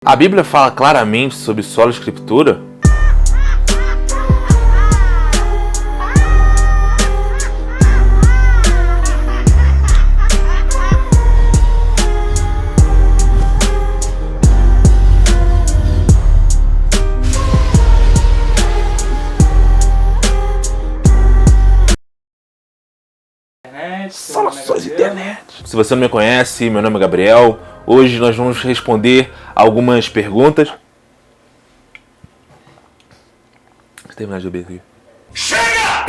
A Bíblia fala claramente sobre sola escritura? Saudações internet! Se você não me conhece, meu nome é Gabriel. Hoje nós vamos responder algumas perguntas. Deixa eu terminar de beber aqui. Chega!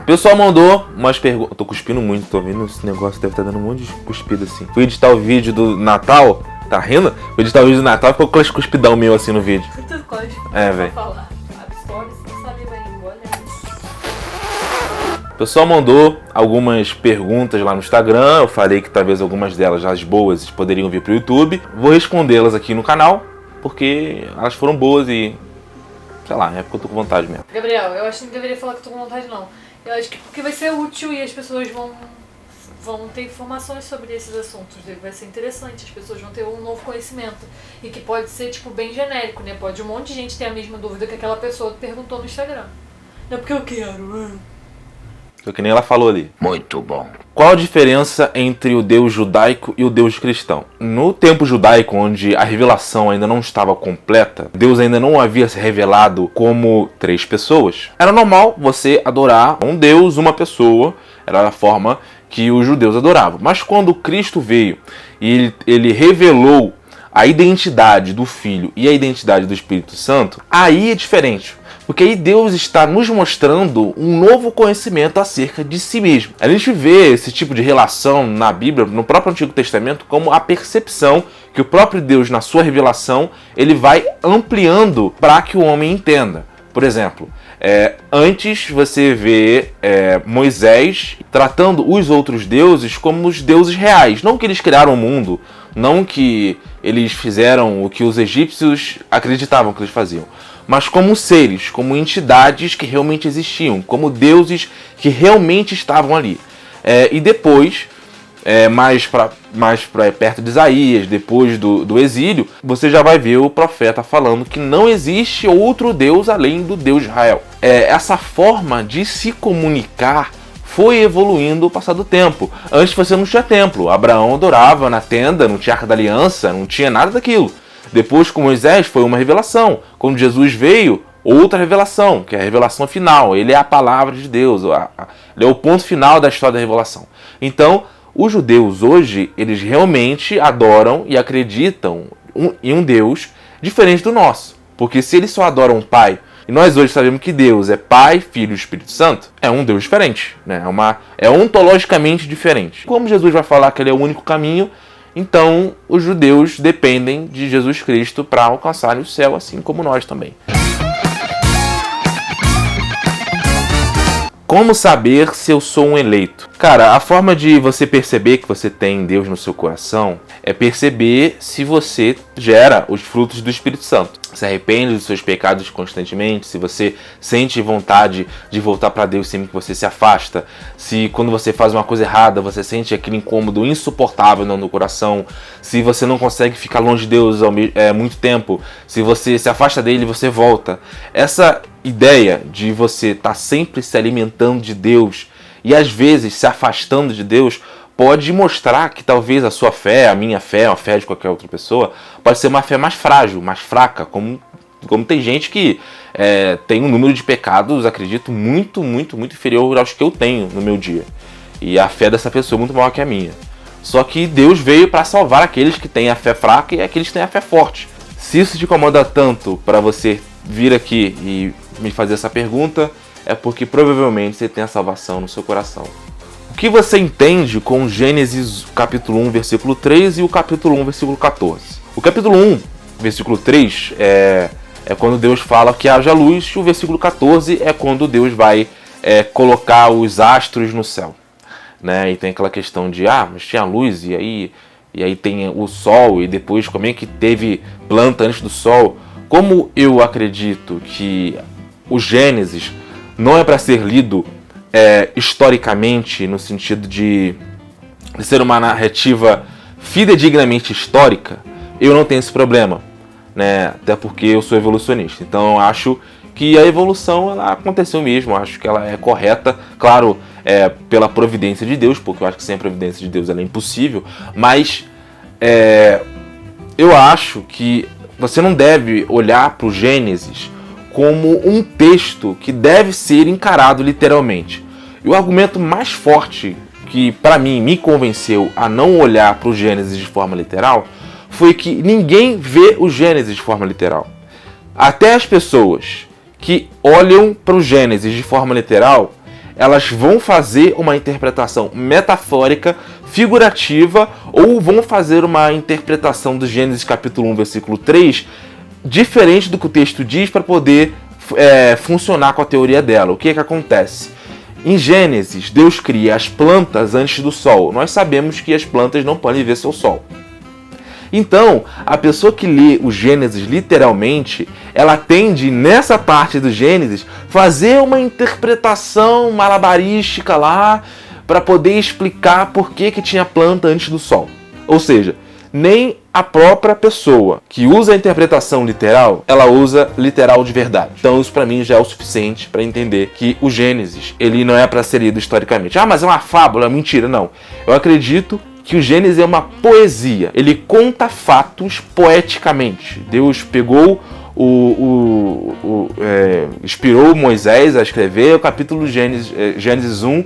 O pessoal mandou umas perguntas. Eu tô cuspindo muito, tô vendo esse negócio, deve estar dando um monte de cuspida assim. Fui editar o vídeo do Natal, tá rindo? Fui editar o vídeo do Natal e ficou com cuspidão meu assim no vídeo. É, velho. O pessoal mandou algumas perguntas lá no Instagram. Eu falei que talvez algumas delas, as boas, poderiam vir pro YouTube. Vou respondê-las aqui no canal, porque elas foram boas e... sei lá, é porque eu tô com vontade mesmo. Gabriel, eu acho que não deveria falar que eu tô com vontade, não. Eu acho que porque vai ser útil e as pessoas vão ter informações sobre esses assuntos. Vai ser interessante, as pessoas vão ter um novo conhecimento. E que pode ser, tipo, bem genérico, né? Pode um monte de gente ter a mesma dúvida que aquela pessoa perguntou no Instagram. Não é porque eu quero. Foi que nem ela falou ali. Muito bom. Qual a diferença entre o Deus judaico e o Deus cristão? No tempo judaico, onde a revelação ainda não estava completa, Deus ainda não havia se revelado como três pessoas, era normal você adorar um Deus, uma pessoa, era a forma que os judeus adoravam. Mas quando Cristo veio e ele revelou a identidade do Filho e a identidade do Espírito Santo, aí é diferente. Porque aí Deus está nos mostrando um novo conhecimento acerca de si mesmo. A gente vê esse tipo de relação na Bíblia, no próprio Antigo Testamento, como a percepção que o próprio Deus, na sua revelação, ele vai ampliando para que o homem entenda. Por exemplo, antes você vê Moisés tratando os outros deuses como os deuses reais. Não que eles criaram o mundo, não que eles fizeram o que os egípcios acreditavam que eles faziam, mas como seres, como entidades que realmente existiam, como deuses que realmente estavam ali. E depois, mais para perto de Isaías, depois do exílio, você já vai ver o profeta falando que não existe outro Deus além do Deus de Israel. Essa forma de se comunicar foi evoluindo ao passar do tempo. Antes você não tinha templo, Abraão adorava na tenda, não tinha Arca da Aliança, não tinha nada daquilo. Depois, com Moisés, foi uma revelação. Quando Jesus veio, outra revelação, que é a revelação final. Ele é a palavra de Deus, ele é o ponto final da história da revelação. Então, os judeus hoje, eles realmente adoram e acreditam em um Deus diferente do nosso. Porque se eles só adoram o Pai, e nós hoje sabemos que Deus é Pai, Filho e Espírito Santo, é um Deus diferente, né? É ontologicamente diferente. Como Jesus vai falar que ele é o único caminho, então os judeus dependem de Jesus Cristo para alcançarem o céu, assim como nós também. Como saber se eu sou um eleito? Cara, a forma de você perceber que você tem Deus no seu coração é perceber se você gera os frutos do Espírito Santo. Se arrepende dos seus pecados constantemente, se você sente vontade de voltar para Deus sempre que você se afasta, se quando você faz uma coisa errada você sente aquele incômodo insuportável no coração, se você não consegue ficar longe de Deus muito tempo, se você se afasta dele e você volta. Essa ideia de você estar sempre se alimentando de Deus e às vezes se afastando de Deus pode mostrar que talvez a sua fé, a minha fé, a fé de qualquer outra pessoa, pode ser uma fé mais frágil, mais fraca, como tem gente que tem um número de pecados, acredito, muito inferior aos que eu tenho no meu dia. E a fé dessa pessoa é muito maior que a minha. Só que Deus veio para salvar aqueles que têm a fé fraca e aqueles que têm a fé forte. Se isso te incomoda tanto para você vir aqui e me fazer essa pergunta, é porque provavelmente você tem a salvação no seu coração. O que você entende com Gênesis capítulo 1, versículo 3 e o capítulo 1, versículo 14? O capítulo 1, versículo 3 é quando Deus fala que haja luz, e o versículo 14 é quando Deus vai colocar os astros no céu. Né? E tem aquela questão de, mas tinha luz e aí tem o sol, e depois como é que teve planta antes do sol? Como eu acredito que o Gênesis não é para ser lido historicamente, no sentido de ser uma narrativa fidedignamente histórica, eu não tenho esse problema, né? Até porque eu sou evolucionista. Então eu acho que a evolução ela aconteceu mesmo, eu acho que ela é correta, claro, pela providência de Deus, porque eu acho que sem a providência de Deus ela é impossível, mas eu acho que você não deve olhar para o Gênesis como um texto que deve ser encarado literalmente. E o argumento mais forte que para mim me convenceu a não olhar para o Gênesis de forma literal foi que ninguém vê o Gênesis de forma literal. Até as pessoas que olham para o Gênesis de forma literal, elas vão fazer uma interpretação metafórica, figurativa, ou vão fazer uma interpretação do Gênesis capítulo 1, versículo 3, diferente do que o texto diz para poder funcionar com a teoria dela. O que acontece? Em Gênesis, Deus cria as plantas antes do sol. Nós sabemos que as plantas não podem ver seu sol. Então, a pessoa que lê o Gênesis literalmente, ela tende, nessa parte do Gênesis, fazer uma interpretação malabarística lá para poder explicar por que tinha planta antes do sol. Ou seja, nem a própria pessoa que usa a interpretação literal, ela usa literal de verdade. Então isso para mim já é o suficiente para entender que o Gênesis, ele não é para ser lido historicamente. Ah, mas é uma fábula, é mentira. Não. Eu acredito que o Gênesis é uma poesia. Ele conta fatos poeticamente. Deus pegou inspirou Moisés a escrever o capítulo Gênesis 1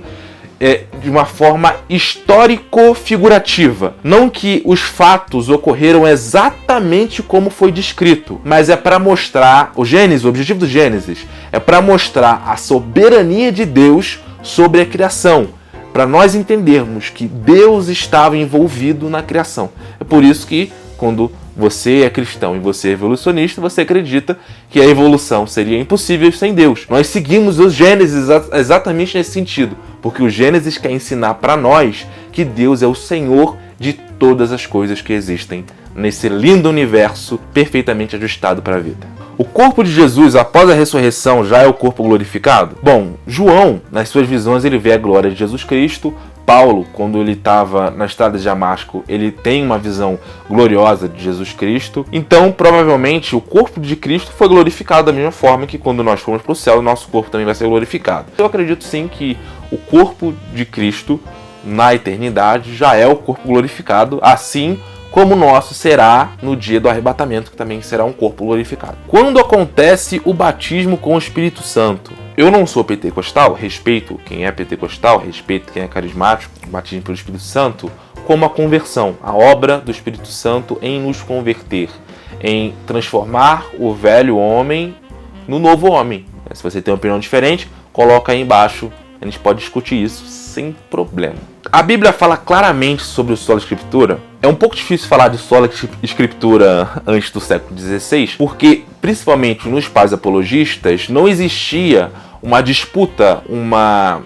de uma forma histórico-figurativa. Não que os fatos ocorreram exatamente como foi descrito, mas é para mostrar, o objetivo do Gênesis é para mostrar a soberania de Deus sobre a criação, para nós entendermos que Deus estava envolvido na criação. É por isso que quando você é cristão e você é evolucionista, você acredita que a evolução seria impossível sem Deus. Nós seguimos o Gênesis exatamente nesse sentido, porque o Gênesis quer ensinar para nós que Deus é o Senhor de todas as coisas que existem nesse lindo universo perfeitamente ajustado para a vida. O corpo de Jesus, após a ressurreição, já é o corpo glorificado? Bom, João, nas suas visões, ele vê a glória de Jesus Cristo. Paulo, quando ele estava na estrada de Damasco, ele tem uma visão gloriosa de Jesus Cristo. Então, provavelmente, o corpo de Cristo foi glorificado da mesma forma que quando nós formos para o céu, o nosso corpo também vai ser glorificado. Eu acredito sim que o corpo de Cristo, na eternidade, já é o corpo glorificado, assim como o nosso será no dia do arrebatamento, que também será um corpo glorificado. Quando acontece o batismo com o Espírito Santo? Eu não sou pentecostal, respeito quem é pentecostal, respeito quem é carismático, o batismo pelo Espírito Santo, como a conversão, a obra do Espírito Santo em nos converter, em transformar o velho homem no novo homem. Se você tem uma opinião diferente, coloca aí embaixo, a gente pode discutir isso sem problema. A Bíblia fala claramente sobre o Sola Escritura. É um pouco difícil falar de Sola Escritura antes do século XVI, porque, principalmente nos pais apologistas, não existia uma disputa, uma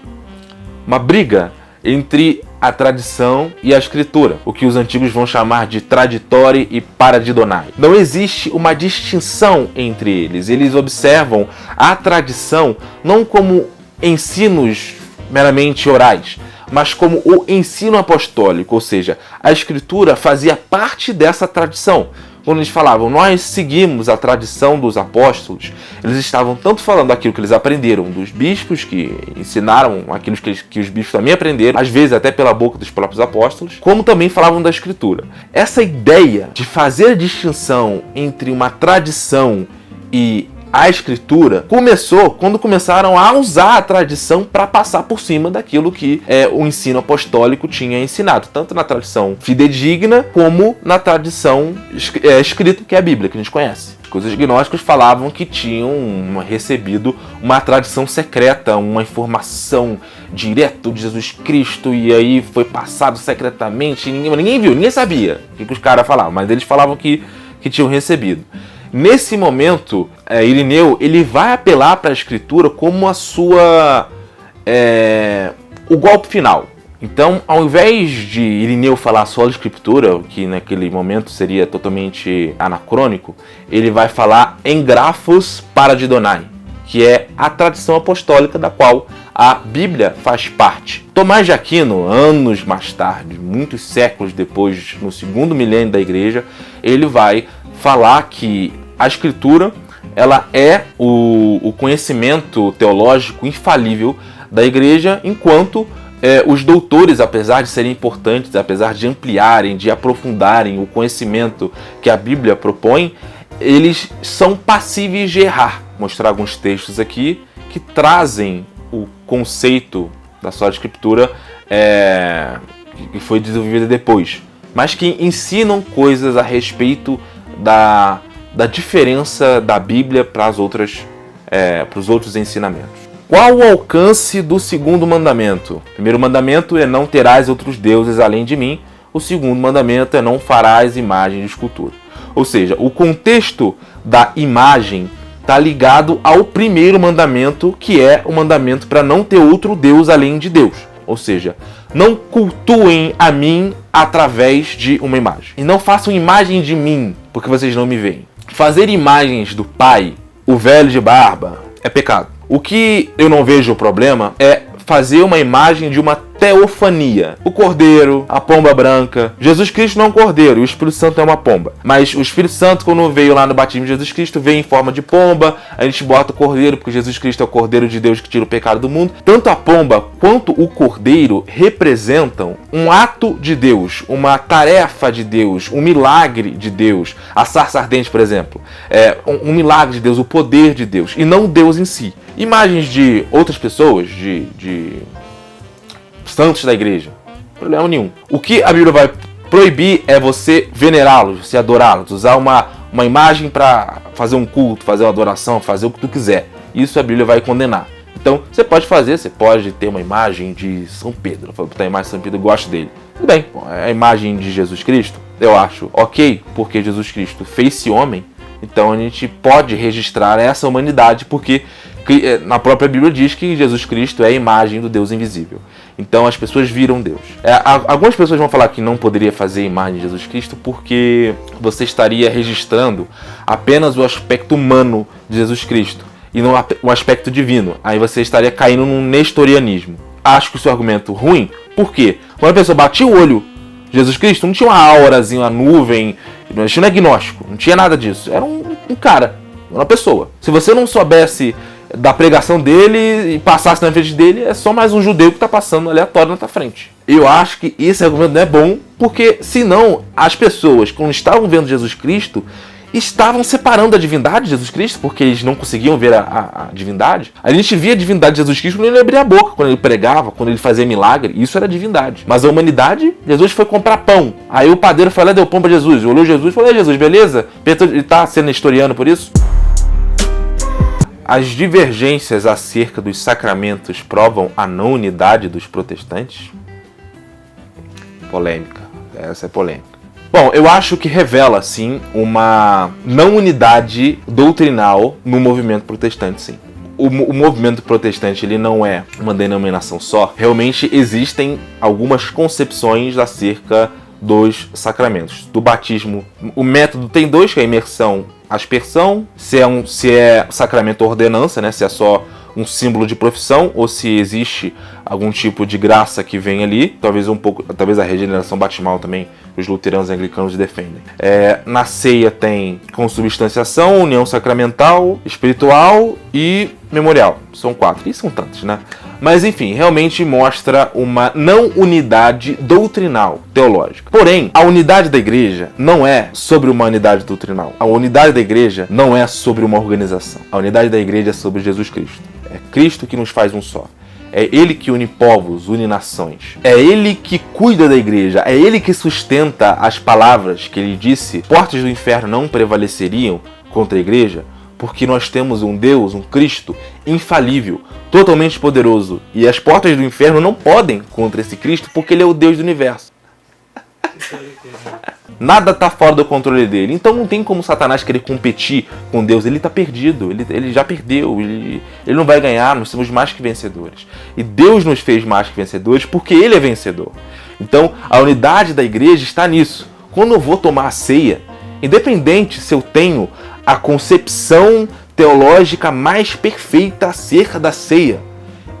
briga entre a tradição e a escritura, o que os antigos vão chamar de traditore e paradidonai. Não existe uma distinção entre eles. Eles observam a tradição não como ensinos meramente orais, mas como o ensino apostólico, ou seja, a escritura fazia parte dessa tradição. Quando eles falavam, nós seguimos a tradição dos apóstolos, eles estavam tanto falando daquilo que eles aprenderam dos bispos, que ensinaram aquilo que os bispos também aprenderam, às vezes até pela boca dos próprios apóstolos, como também falavam da escritura. Essa ideia de fazer a distinção entre uma tradição e a escritura começou quando começaram a usar a tradição para passar por cima daquilo que o ensino apostólico tinha ensinado, tanto na tradição fidedigna como na tradição escrita, que é a Bíblia, que a gente conhece. Os gnósticos falavam que tinham recebido uma tradição secreta, uma informação direto de Jesus Cristo, e aí foi passado secretamente, ninguém viu, ninguém sabia o que os caras falavam, mas eles falavam que tinham recebido. Nesse momento, Irineu ele vai apelar para a escritura como a sua o golpe final. Então, ao invés de Irineu falar só da escritura, que naquele momento seria totalmente anacrônico, ele vai falar em grafos paradidonai. que é a tradição apostólica da qual a Bíblia faz parte. Tomás de Aquino, anos mais tarde, muitos séculos depois, no segundo milênio da Igreja, ele vai falar que a Escritura ela é o conhecimento teológico infalível da Igreja, enquanto os doutores, apesar de serem importantes, apesar de ampliarem, de aprofundarem o conhecimento que a Bíblia propõe, eles são passíveis de errar. Vou mostrar alguns textos aqui que trazem o conceito da Sagrada Escritura que foi desenvolvida depois, mas que ensinam coisas a respeito da diferença da Bíblia para os outros ensinamentos. Qual o alcance do segundo mandamento? O primeiro mandamento é não terás outros deuses além de mim. O segundo mandamento é não farás imagem de escultura. Ou seja, o contexto da imagem está ligado ao primeiro mandamento, que é o mandamento para não ter outro Deus além de Deus. Ou seja, não cultuem a mim através de uma imagem. E não façam imagem de mim, porque vocês não me veem. Fazer imagens do Pai, o velho de barba, é pecado. O que eu não vejo o problema é fazer uma imagem de uma teofania. O cordeiro, a pomba branca. Jesus Cristo não é um cordeiro, o Espírito Santo é uma pomba. Mas o Espírito Santo, quando veio lá no batismo de Jesus Cristo, veio em forma de pomba. A gente bota o cordeiro, porque Jesus Cristo é o cordeiro de Deus que tira o pecado do mundo. Tanto a pomba quanto o cordeiro representam um ato de Deus, uma tarefa de Deus, um milagre de Deus. A sarça ardente, por exemplo, é um milagre de Deus, o poder de Deus, e não Deus em si. Imagens de outras pessoas, de santos da igreja, problema nenhum. O que a Bíblia vai proibir é você venerá-los, você adorá-los, usar uma imagem para fazer um culto, fazer uma adoração, fazer o que tu quiser. Isso a Bíblia vai condenar. Então, você pode ter uma imagem de São Pedro. Eu falo que a imagem de São Pedro, eu gosto dele. Tudo bem, a imagem de Jesus Cristo, eu acho ok, porque Jesus Cristo fez-se homem, então a gente pode registrar essa humanidade, porque na própria Bíblia diz que Jesus Cristo é a imagem do Deus invisível. Então as pessoas viram Deus. Algumas pessoas vão falar que não poderia fazer imagem de Jesus Cristo porque você estaria registrando apenas o aspecto humano de Jesus Cristo e não o aspecto divino. Aí você estaria caindo num nestorianismo. Acho que o seu argumento ruim. Por quê? Quando a pessoa batia o olho de Jesus Cristo, não tinha uma aurazinha, uma nuvem, não tinha agnóstico, não tinha nada disso. Era um cara, uma pessoa. Se você não soubesse da pregação dele e passasse na frente dele, é só mais um judeu que está passando aleatório na tua frente. Eu acho que esse argumento não é bom, porque senão as pessoas, quando estavam vendo Jesus Cristo, estavam separando a divindade de Jesus Cristo, porque eles não conseguiam ver a divindade. A gente via a divindade de Jesus Cristo quando ele abria a boca, quando ele pregava, quando ele fazia milagre. Isso era divindade. Mas a humanidade, Jesus foi comprar pão. Aí o padeiro foi lá e deu pão para Jesus. Olhou Jesus e falou: Jesus, beleza? Ele está sendo nestoriano por isso? As divergências acerca dos sacramentos provam a não unidade dos protestantes? Polêmica. Essa é polêmica. Bom, eu acho que revela, sim, uma não unidade doutrinal no movimento protestante, sim. O movimento protestante ele não é uma denominação só. Realmente existem algumas concepções acerca dos sacramentos. Do batismo, o método tem dois, que é a imersão, aspersão, se é sacramento ou ordenança, né? Se é só um símbolo de profissão ou se existe algum tipo de graça que vem ali, talvez a regeneração batismal também, os luteranos e anglicanos defendem. Na ceia tem consubstanciação, união sacramental, espiritual e memorial. São 4, e são tantos, né? Mas enfim, realmente mostra uma não unidade doutrinal, teológica. Porém, a unidade da igreja não é sobre uma unidade doutrinal. A unidade da igreja não é sobre uma organização. A unidade da igreja é sobre Jesus Cristo. É Cristo que nos faz um só. É Ele que une povos, une nações. É Ele que cuida da igreja. É Ele que sustenta as palavras que Ele disse: portas do inferno não prevaleceriam contra a igreja, porque nós temos um Deus, um Cristo infalível, totalmente poderoso. E as portas do inferno não podem contra esse Cristo, porque Ele é o Deus do universo. Nada está fora do controle dele. Então não tem como Satanás querer competir com Deus. Ele está perdido, ele já perdeu, ele não vai ganhar. Nós somos mais que vencedores. E Deus nos fez mais que vencedores porque Ele é vencedor. Então a unidade da igreja está nisso. Quando eu vou tomar a ceia, independente se eu tenho a concepção teológica mais perfeita acerca da ceia.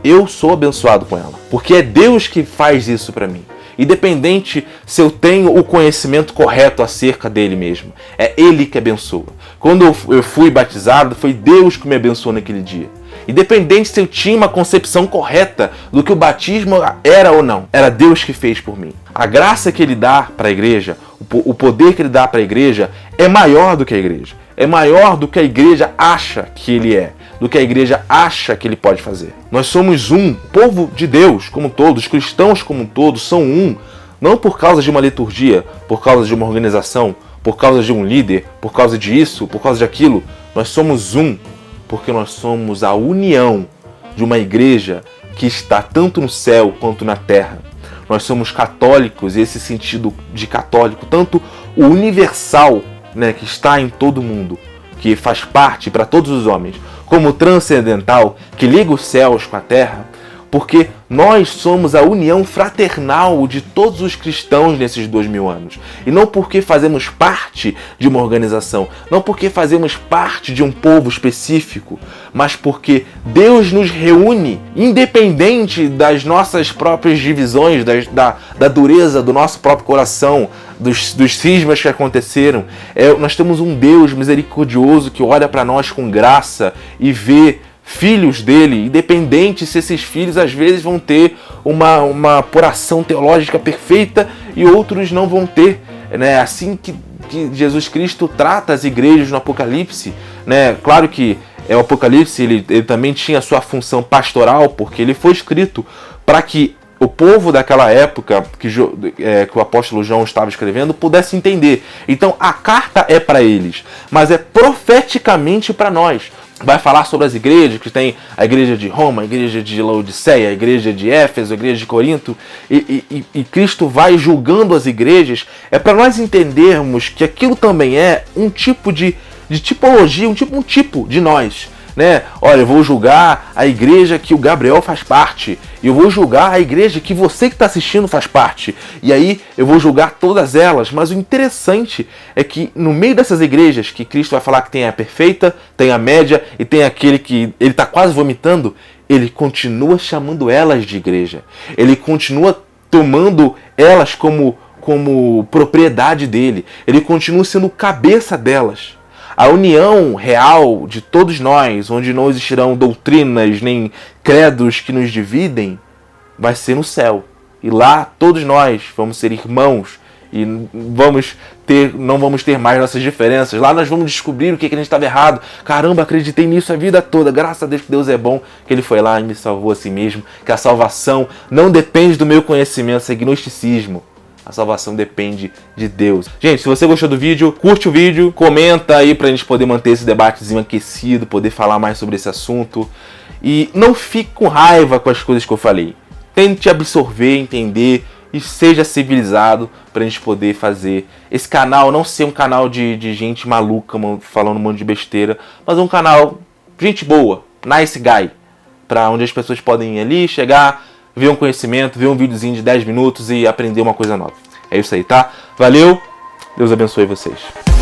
Eu sou abençoado com ela, porque é Deus que faz isso para mim. Independente se eu tenho o conhecimento correto acerca dele mesmo, é Ele que abençoa. Quando eu fui batizado, foi Deus que me abençoou naquele dia. Independente se eu tinha uma concepção correta do que o batismo era ou não, era Deus que fez por mim. A graça que Ele dá para a igreja, o poder que Ele dá para a igreja é maior do que a igreja. É maior do que a igreja acha que Ele é, do que a igreja acha que Ele pode fazer. Nós somos um, o povo de Deus como um todo, os cristãos como um todo são um, não por causa de uma liturgia, por causa de uma organização, por causa de um líder, por causa disso, por causa de aquilo. Nós somos um, porque nós somos a união de uma igreja que está tanto no céu quanto na terra. Nós somos católicos, e esse sentido de católico, tanto o universal, que está em todo mundo, que faz parte para todos os homens, como o transcendental, que liga os céus com a terra, porque nós somos a união fraternal de todos os cristãos nesses 2000 anos. E não porque fazemos parte de uma organização, não porque fazemos parte de um povo específico, mas porque Deus nos reúne, independente das nossas próprias divisões, da dureza do nosso próprio coração, dos cismas que aconteceram. Nós temos um Deus misericordioso que olha para nós com graça e vê filhos dele, independente se esses filhos às vezes vão ter uma apuração teológica perfeita e outros não vão ter, assim que Jesus Cristo trata as igrejas no Apocalipse, Claro que o Apocalipse ele também tinha a sua função pastoral, porque ele foi escrito para que o povo daquela época que o apóstolo João estava escrevendo pudesse entender. Então a carta é para eles, mas é profeticamente para nós. Vai falar sobre as igrejas, que tem a igreja de Roma, a igreja de Laodiceia, a igreja de Éfeso, a igreja de Corinto, e Cristo vai julgando as igrejas. É para nós entendermos que aquilo também é um tipo de tipologia, um tipo de nós. Olha, eu vou julgar a igreja que o Gabriel faz parte, e eu vou julgar a igreja que você que está assistindo faz parte, e aí eu vou julgar todas elas. Mas o interessante é que no meio dessas igrejas que Cristo vai falar que tem a perfeita, tem a média e tem aquele que ele está quase vomitando, ele continua chamando elas de igreja, ele continua tomando elas como propriedade dele, ele continua sendo o cabeça delas. A união real de todos nós, onde não existirão doutrinas nem credos que nos dividem, vai ser no céu. E lá todos nós vamos ser irmãos e não vamos ter mais nossas diferenças. Lá nós vamos descobrir o que a gente estava errado. Caramba, acreditei nisso a vida toda. Graças a Deus que Deus é bom, que Ele foi lá e me salvou a si mesmo. Que a salvação não depende do meu conhecimento, isso é gnosticismo. A salvação depende de Deus. Gente, se você gostou do vídeo, curte o vídeo, comenta aí pra gente poder manter esse debatezinho aquecido, poder falar mais sobre esse assunto. E não fique com raiva com as coisas que eu falei. Tente absorver, entender e seja civilizado pra gente poder fazer esse canal não ser um canal de gente maluca falando um monte de besteira, mas um canal gente boa, nice guy, pra onde as pessoas podem ir ali, chegar, ver um conhecimento, ver um videozinho de 10 minutos e aprender uma coisa nova. É isso aí, tá? Valeu, Deus abençoe vocês.